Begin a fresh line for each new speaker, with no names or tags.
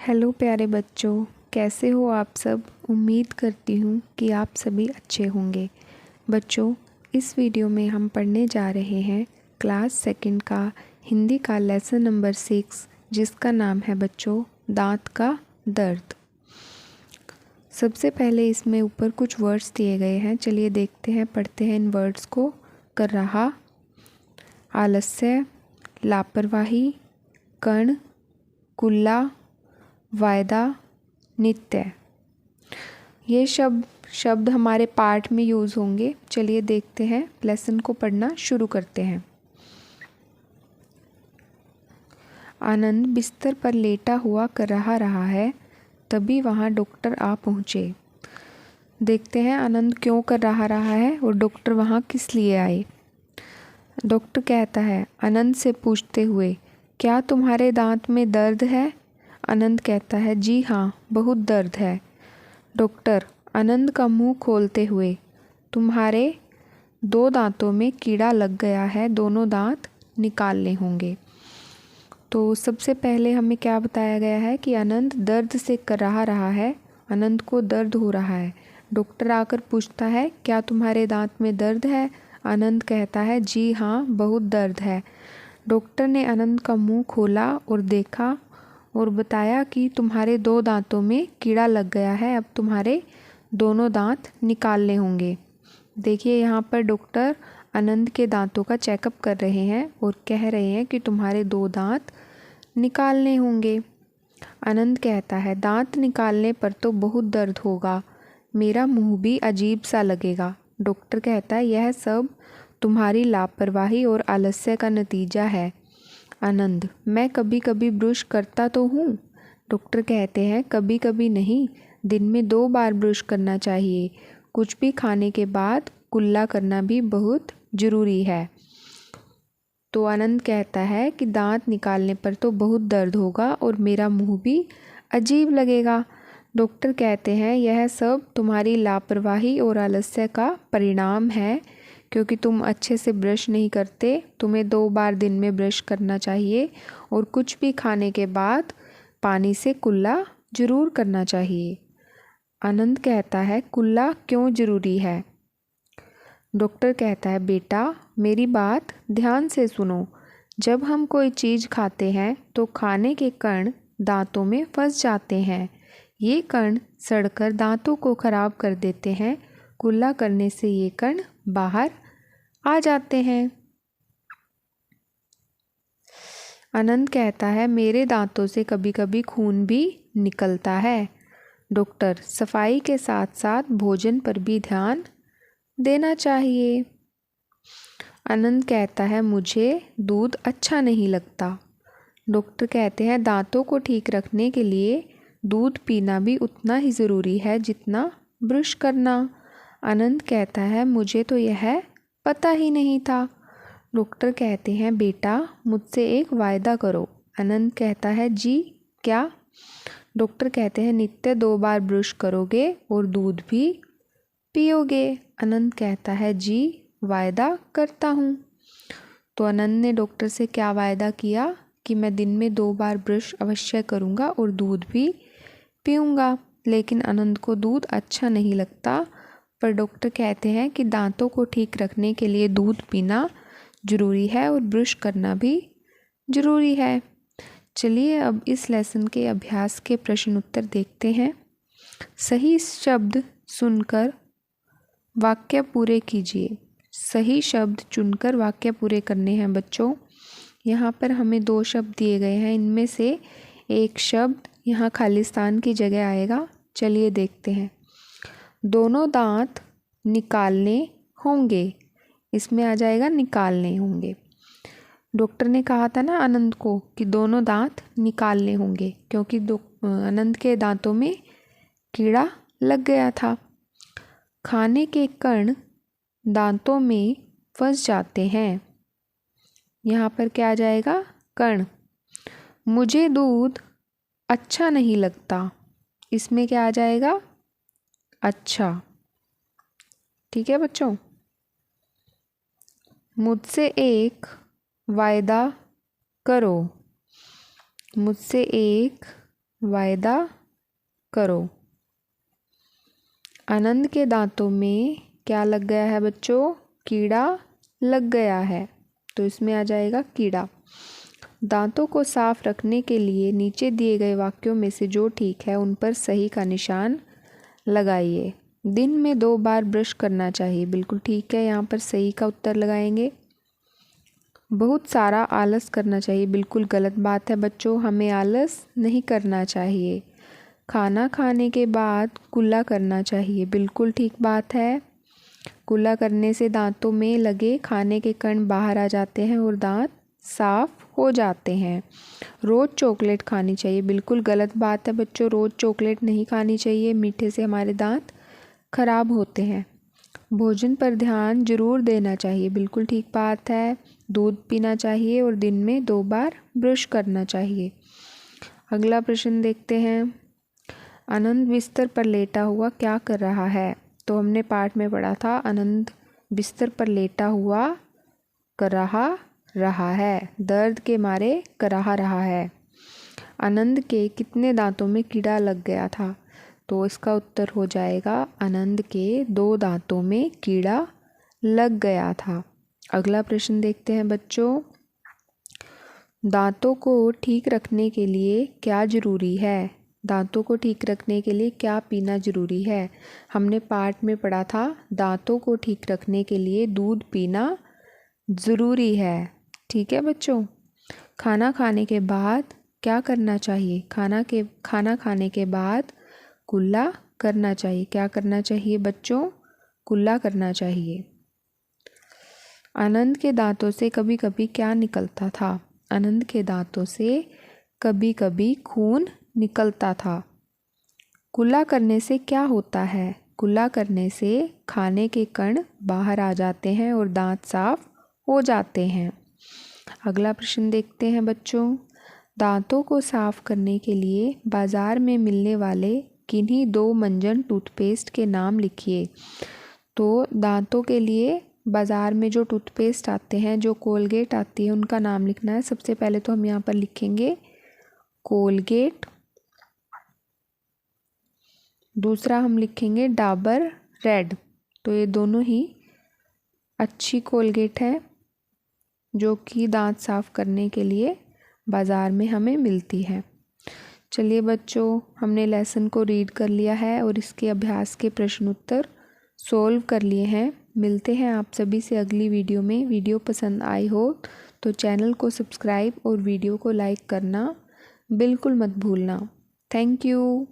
Hello प्यारे बच्चों, कैसे हो आप सब। उम्मीद करती हूँ कि आप सभी अच्छे होंगे। बच्चों, इस वीडियो में हम पढ़ने जा रहे हैं क्लास सेकंड का हिंदी का लेसन नंबर 6, जिसका नाम है बच्चों दांत का दर्द। सबसे पहले इसमें ऊपर कुछ वर्ड्स दिए गए हैं, चलिए देखते हैं, पढ़ते हैं इन वर्ड्स को। कर रहा, आलस्य, लापरवाही, कण, कुल्ला, वायदा, नित्य। ये शब्द हमारे पाठ में यूज़ होंगे। चलिए देखते हैं, लेसन को पढ़ना शुरू करते हैं। आनंद बिस्तर पर लेटा हुआ कर रहा है, तभी वहाँ डॉक्टर आ पहुँचे। देखते हैं आनंद क्यों कर रहा है और डॉक्टर वहाँ किस लिए आए। डॉक्टर कहता है आनंद से पूछते हुए, क्या तुम्हारे दांत में दर्द है? आनंद कहता है, जी हाँ, बहुत दर्द है। डॉक्टर आनंद का मुंह खोलते हुए, तुम्हारे 2 दांतों में कीड़ा लग गया है, दोनों दांत निकालने होंगे। तो सबसे पहले हमें क्या बताया गया है कि आनंद दर्द से कर रहा है, आनंद को दर्द हो रहा है। डॉक्टर आकर पूछता है, क्या तुम्हारे दांत में दर्द है? आनंद कहता है, जी हाँ, बहुत दर्द है। डॉक्टर ने आनंद का मुंह खोला और देखा और बताया कि तुम्हारे 2 दांतों में कीड़ा लग गया है, अब तुम्हारे दोनों दांत निकालने होंगे। देखिए यहाँ पर डॉक्टर आनंद के दांतों का चेकअप कर रहे हैं और कह रहे हैं कि तुम्हारे 2 दांत निकालने होंगे। आनंद कहता है, दांत निकालने पर तो बहुत दर्द होगा, मेरा मुंह भी अजीब सा लगेगा। डॉक्टर कहता है, यह सब तुम्हारी लापरवाही और आलस्य का नतीजा है। आनंद, मैं कभी कभी ब्रश करता तो हूँ। डॉक्टर कहते हैं, कभी कभी नहीं, दिन में 2 बार ब्रश करना चाहिए। कुछ भी खाने के बाद कुल्ला करना भी बहुत ज़रूरी है। तो आनंद कहता है कि दांत निकालने पर तो बहुत दर्द होगा और मेरा मुंह भी अजीब लगेगा। डॉक्टर कहते हैं, यह सब तुम्हारी लापरवाही और आलस्य का परिणाम है, क्योंकि तुम अच्छे से ब्रश नहीं करते। तुम्हें 2 बार दिन में ब्रश करना चाहिए और कुछ भी खाने के बाद पानी से कुल्ला ज़रूर करना चाहिए। आनंद कहता है, कुल्ला क्यों ज़रूरी है? डॉक्टर कहता है, बेटा मेरी बात ध्यान से सुनो। जब हम कोई चीज़ खाते हैं तो खाने के कण दांतों में फंस जाते हैं। ये कण सड़कर दांतों को ख़राब कर देते हैं। कुल्ला करने से ये कण बाहर आ जाते हैं। आनंद कहता है, मेरे दांतों से कभी कभी खून भी निकलता है। डॉक्टर, सफाई के साथ साथ भोजन पर भी ध्यान देना चाहिए। आनंद कहता है, मुझे दूध अच्छा नहीं लगता। डॉक्टर कहते हैं, दांतों को ठीक रखने के लिए दूध पीना भी उतना ही ज़रूरी है जितना ब्रश करना। आनंद कहता है, मुझे तो यह पता ही नहीं था। डॉक्टर कहते हैं, बेटा मुझसे एक वायदा करो। आनंद कहता है, जी क्या? डॉक्टर कहते हैं, नित्य 2 बार ब्रश करोगे और दूध भी पियोगे। आनंद कहता है, जी वायदा करता हूँ। तो आनंद ने डॉक्टर से क्या वायदा किया कि मैं दिन में 2 बार ब्रश अवश्य करूँगा और दूध भी पीऊँगा। लेकिन आनंद को दूध अच्छा नहीं लगता, पर डॉक्टर कहते हैं कि दांतों को ठीक रखने के लिए दूध पीना ज़रूरी है और ब्रश करना भी ज़रूरी है। चलिए अब इस लेसन के अभ्यास के प्रश्न उत्तर देखते हैं। सही शब्द सुनकर वाक्य पूरे कीजिए। सही शब्द चुनकर वाक्य पूरे करने हैं बच्चों। यहाँ पर हमें 2 शब्द दिए गए हैं, इनमें से एक शब्द यहाँ खालिस्तान की जगह आएगा। चलिए देखते हैं। दोनों दांत निकालने होंगे, इसमें आ जाएगा निकालने होंगे। डॉक्टर ने कहा था ना आनंद को कि दोनों दांत निकालने होंगे, क्योंकि आनंद के दांतों में कीड़ा लग गया था। खाने के कण दांतों में फंस जाते हैं, यहाँ पर क्या आ जाएगा? कण। मुझे दूध अच्छा नहीं लगता, इसमें क्या आ जाएगा? अच्छा। ठीक है बच्चों। मुझसे एक वायदा करो। मुझसे एक वायदा करो। आनंद के दांतों में क्या लग गया है बच्चों? कीड़ा लग गया है, तो इसमें आ जाएगा कीड़ा। दांतों को साफ रखने के लिए नीचे दिए गए वाक्यों में से जो ठीक है उन पर सही का निशान लगाइए। दिन में 2 बार ब्रश करना चाहिए, बिल्कुल ठीक है, यहाँ पर सही का उत्तर लगाएंगे। बहुत सारा आलस करना चाहिए, बिल्कुल गलत बात है बच्चों, हमें आलस नहीं करना चाहिए। खाना खाने के बाद कुल्ला करना चाहिए, बिल्कुल ठीक बात है। कुल्ला करने से दांतों में लगे खाने के कण बाहर आ जाते हैं और दांत साफ हो जाते हैं। रोज़ चॉकलेट खानी चाहिए, बिल्कुल गलत बात है बच्चों, रोज़ चॉकलेट नहीं खानी चाहिए, मीठे से हमारे दांत खराब होते हैं। भोजन पर ध्यान जरूर देना चाहिए, बिल्कुल ठीक बात है। दूध पीना चाहिए और दिन में 2 बार ब्रश करना चाहिए। अगला प्रश्न देखते हैं। आनंद बिस्तर पर लेटा हुआ क्या कर रहा है? तो हमने पाठ में पढ़ा था आनंद बिस्तर पर लेटा हुआ रहा है, दर्द के मारे कराह रहा है। आनंद के कितने दांतों में कीड़ा लग गया था? तो इसका उत्तर हो जाएगा आनंद के 2 दांतों में कीड़ा लग गया था। अगला प्रश्न देखते हैं बच्चों। दांतों को ठीक रखने के लिए क्या ज़रूरी है? दांतों को ठीक रखने के लिए क्या पीना ज़रूरी है? हमने पाठ में पढ़ा था दांतों को ठीक रखने के लिए दूध पीना ज़रूरी है, ठीक है बच्चों। खाना खाने के बाद क्या करना चाहिए? खाना खाने के बाद कुल्ला करना चाहिए। क्या करना चाहिए बच्चों? कुल्ला करना चाहिए। आनंद के दांतों से कभी कभी क्या निकलता था? आनंद के दांतों से कभी कभी खून निकलता था। कुल्ला करने से क्या होता है? कुल्ला करने से खाने के कण बाहर आ जाते हैं और दांत साफ हो जाते हैं। अगला प्रश्न देखते हैं बच्चों। दांतों को साफ करने के लिए बाज़ार में मिलने वाले किन्हीं 2 मंजन टूथपेस्ट के नाम लिखिए। तो दांतों के लिए बाज़ार में जो टूथपेस्ट आते हैं, जो कोलगेट आती है, उनका नाम लिखना है। सबसे पहले तो हम यहाँ पर लिखेंगे कोलगेट, दूसरा हम लिखेंगे डाबर रेड। तो ये दोनों ही अच्छी कोलगेट है जो कि दांत साफ़ करने के लिए बाज़ार में हमें मिलती है। चलिए बच्चों, हमने लेसन को रीड कर लिया है और इसके अभ्यास के प्रश्न उत्तर सोल्व कर लिए हैं। मिलते हैं आप सभी से अगली वीडियो में। वीडियो पसंद आई हो तो चैनल को सब्सक्राइब और वीडियो को लाइक करना बिल्कुल मत भूलना। Thank you.